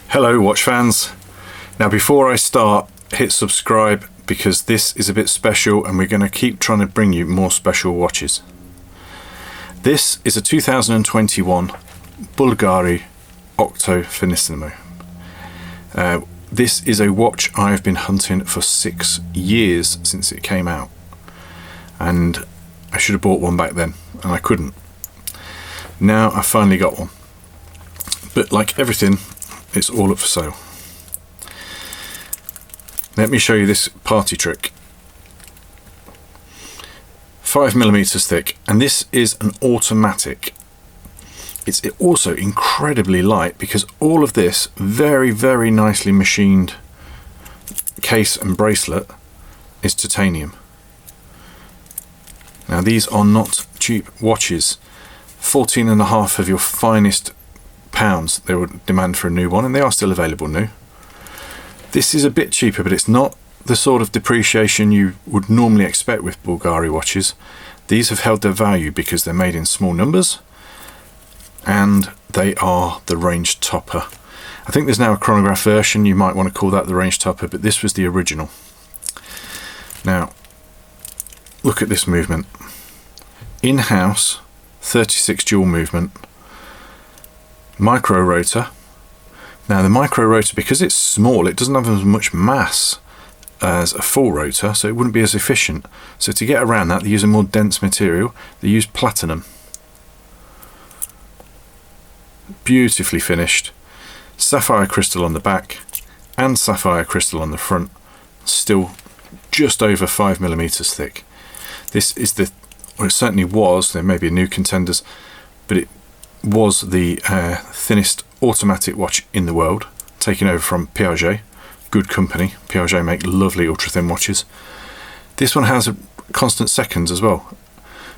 Hello watch fans. Now before I start, hit subscribe because this is a bit special and we're going to keep trying to bring you more special watches. This is a 2021 Bulgari Octo Finissimo. This is a watch I've been hunting for 6 years since it came out, and I should have bought one back then and I couldn't. Now I finally got one, but like everything, it's all up for sale. Let me show you this party trick. 5mm thick, and this is an automatic. It's also incredibly light because all of this very nicely machined case and bracelet is titanium. Now these are not cheap watches. 14.5 of your finest pounds they would demand for a new one, and they are still available new. This is a bit cheaper, but it's not the sort of depreciation you would normally expect with Bulgari watches. These have held their value because they're made in small numbers and they are the range topper. I think there's now a chronograph version, you might want to call that the range topper, but this was the original. Now look at this movement. In-house 36 dual movement micro rotor. Now the micro rotor, because it's small, it doesn't have as much mass as a full rotor, so it wouldn't be as efficient. So to get around that, they use a more dense material. They use platinum. Beautifully finished. Sapphire crystal on the back and sapphire crystal on the front. Still just over 5mm thick. This is the, well, it certainly was, there may be new contenders, but it was the thinnest automatic watch in the world, taken over from Piaget. Good company. Piaget make lovely ultra-thin watches. This one has a constant seconds as well,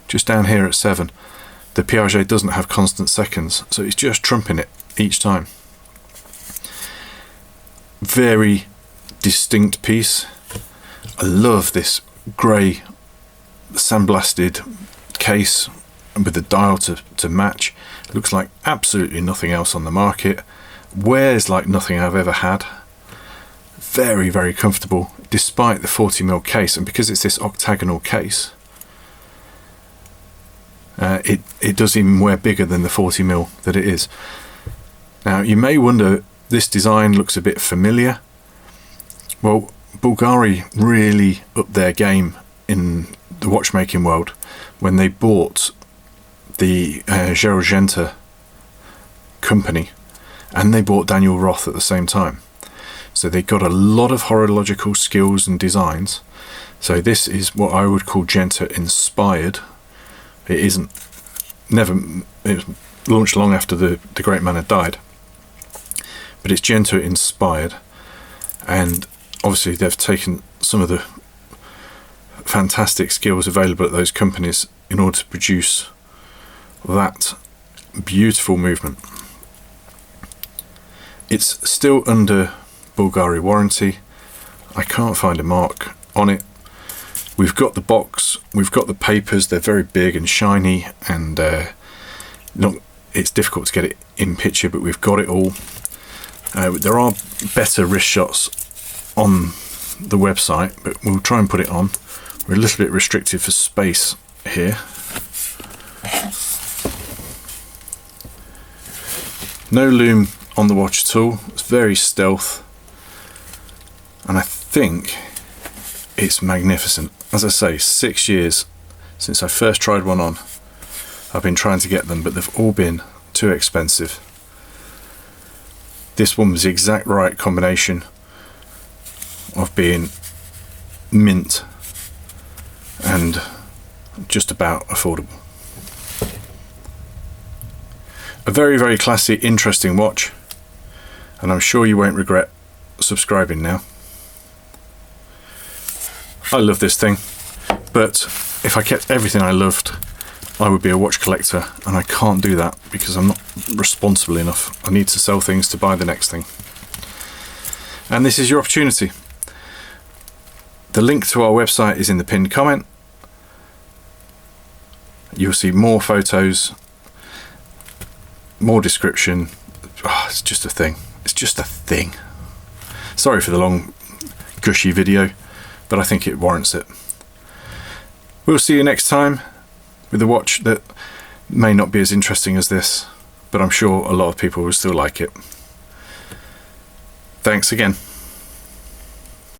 just down here at 7. The Piaget doesn't have constant seconds, so it's just trumping it each time. Very distinct piece. I love this grey sandblasted case with the dial to match. It looks like absolutely nothing else on the market. Wears like nothing I've ever had. Very comfortable despite the 40mm case, and because it's this octagonal case, it does even wear bigger than the 40mm that it is. Now you may wonder, this design looks a bit familiar. Well, Bulgari really upped their game in the watchmaking world when they bought the Gerogenta company, and they bought Daniel Roth at the same time. So they got a lot of horological skills and designs. So this is what I would call Genta inspired. It isn't, it was launched long after the great man had died, but it's Genta inspired, and obviously they've taken some of the fantastic skills available at those companies in order to produce that beautiful movement. It's still under Bulgari warranty. I can't find a mark on it. We've got the box, we've got the papers, they're very big and shiny, and it's difficult to get it in picture, but we've got it all. There are better wrist shots on the website, but we'll try and put it on. We're a little bit restricted for space here. No loom on the watch at all. It's very stealth, and I think it's magnificent. As I say, 6 years since I first tried one on. I've been trying to get them, but they've all been too expensive. This one was the exact right combination of being mint and just about affordable. A very classy, interesting watch, and I'm sure you won't regret subscribing now. I love this thing, but if I kept everything I loved, I would be a watch collector, and I can't do that because I'm not responsible enough. I need to sell things to buy the next thing. And this is your opportunity. The link to our website is in the pinned comment. You'll see more photos, more description. Oh, it's just a thing. It's just a thing. Sorry for the long, gushy video, but I think it warrants it. We'll see you next time with a watch that may not be as interesting as this, but I'm sure a lot of people will still like it. Thanks again.